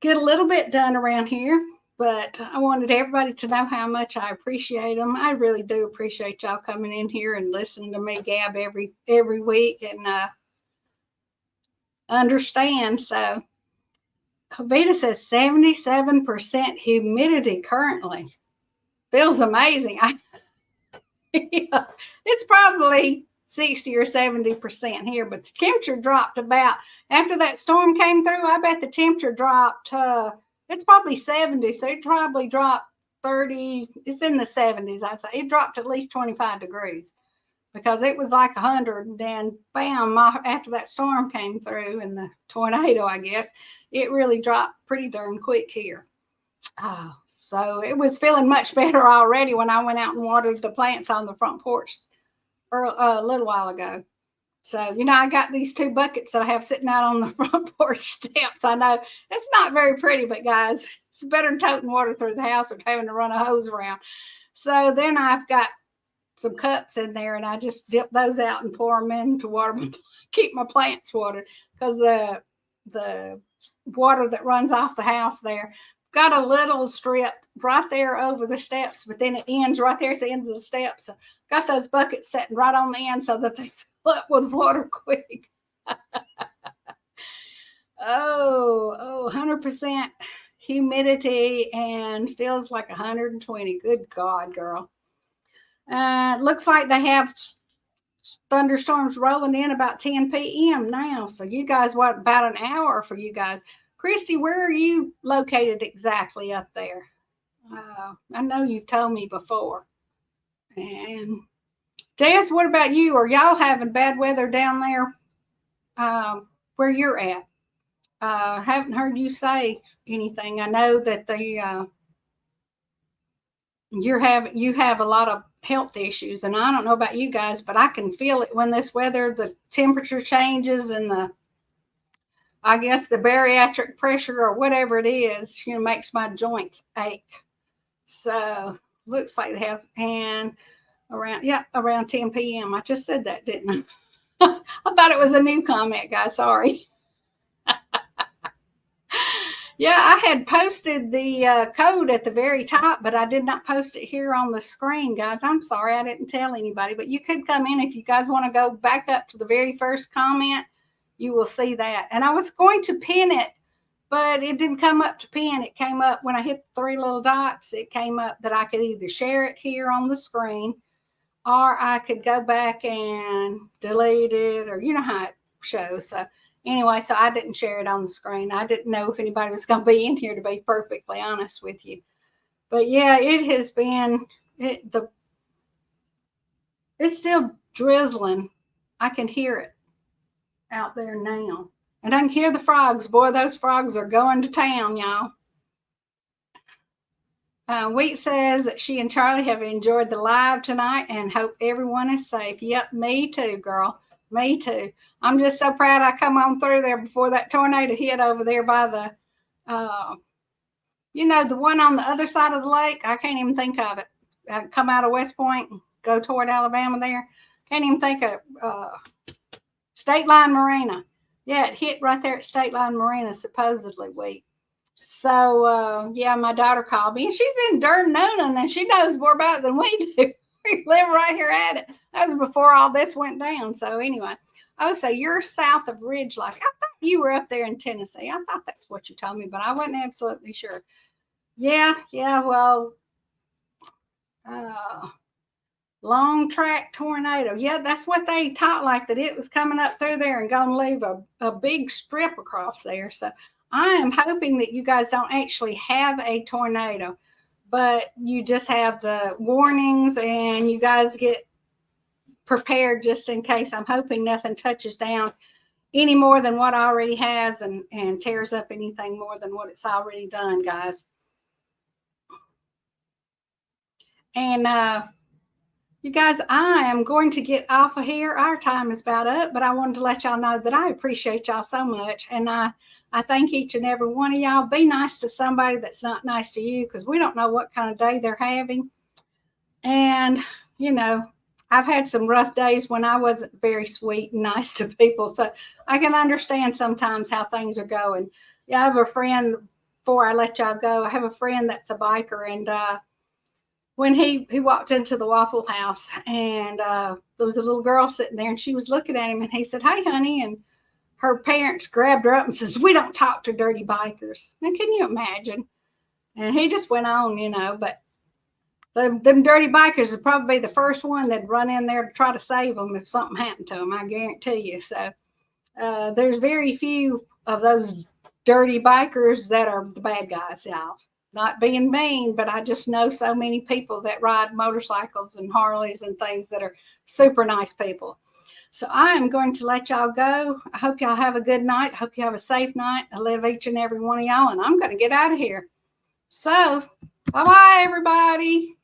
get a little bit done around here But I wanted everybody to know how much I appreciate them. I really do appreciate y'all coming in here and listening to me gab every week and understand. So Vita says 77% humidity currently. Feels amazing. Yeah, it's probably 60 or 70% here, but the temperature dropped about after that storm came through. I bet the temperature dropped. It's probably 70, so it probably dropped 30. It's in the 70s, I'd say. It dropped at least 25 degrees because it was like 100, and then bam, after that storm came through and the tornado, I guess, it really dropped pretty darn quick here. Oh, so it was feeling much better already when I went out and watered the plants on the front porch a little while ago. So, I got these 2 buckets that I have sitting out on the front porch steps. I know it's not very pretty, but guys, it's better than toting water through the house or having to run a hose around. So then I've got some cups in there, and I just dip those out and pour them in to water, keep my plants watered, because the water that runs off the house there got a little strip right there over the steps, but then it ends right there at the ends of the steps. So got those buckets sitting right on the end so that they fill up with water quick. 100% humidity and feels like 120. Good God, girl. Looks like they have thunderstorms rolling in about 10 p.m. now. So you guys, what, about an hour for you guys? Christy, where are you located exactly up there? I know you've told me before. And Des, what about you? Are y'all having bad weather down there where you're at? Haven't heard you say anything. I know that you have a lot of health issues, and I don't know about you guys, but I can feel it when this weather, the temperature changes, and I guess the bariatric pressure or whatever it is, makes my joints ache. So looks like they have, and around 10 p.m. I just said that, didn't I? I thought it was a new comment, guys. Sorry. Yeah, I had posted the code at the very top, but I did not post it here on the screen, guys. I'm sorry, I didn't tell anybody, but you could come in if you guys want to go back up to the very first comment. You will see that. And I was going to pin it, but it didn't come up to pin. It came up when I hit the 3 little dots. It came up that I could either share it here on the screen, or I could go back and delete it, or you know how it shows. So anyway, so I didn't share it on the screen. I didn't know if anybody was going to be in here, to be perfectly honest with you. But yeah, it has been, it's still drizzling. I can hear it out there now. And I can hear the frogs. Boy, those frogs are going to town, y'all. Wheat says that she and Charlie have enjoyed the live tonight and hope everyone is safe. Yep, me too, girl. Me too. I'm just so proud I come on through there before that tornado hit over there by the, the one on the other side of the lake. I can't even think of it. I come out of West Point and go toward Alabama there. Can't even think of State Line Marina. Yeah, it hit right there at State Line Marina, supposedly, Wheat. So, yeah, my daughter called me, and she's in Durham, and she knows more about it than we do. We live right here at it. That was before all this went down. So anyway, so you're south of Ridge Lake. I thought you were up there in Tennessee. I thought that's what you told me, but I wasn't absolutely sure. Yeah, well, long track tornado. Yeah, that's what they taught, like that it was coming up through there and going to leave a big strip across there. So I am hoping that you guys don't actually have a tornado, but you just have the warnings and you guys get prepared just in case. I'm hoping nothing touches down any more than what already has and tears up anything more than what it's already done, guys. And you guys, I am going to get off of here. Our time is about up, but I wanted to let y'all know that I appreciate y'all so much. And I thank each and every one of y'all. Be nice to somebody that's not nice to you, because we don't know what kind of day they're having. And, I've had some rough days when I wasn't very sweet and nice to people. So I can understand sometimes how things are going. Yeah, I have a friend before I let y'all go, I have a friend that's a biker, and when he walked into the Waffle House, and there was a little girl sitting there, and she was looking at him, and he said, "Hey, honey," and her parents grabbed her up and says, "We don't talk to dirty bikers." Now, can you imagine? And he just went on, but them dirty bikers would probably be the first one that'd run in there to try to save them if something happened to them, I guarantee you. So there's very few of those dirty bikers that are the bad guys, y'all. Not being mean, but I just know so many people that ride motorcycles and Harleys and things that are super nice people. So I am going to let y'all go. I hope y'all have a good night. I hope you have a safe night. I love each and every one of y'all, and I'm going to get out of here. So, bye-bye, everybody.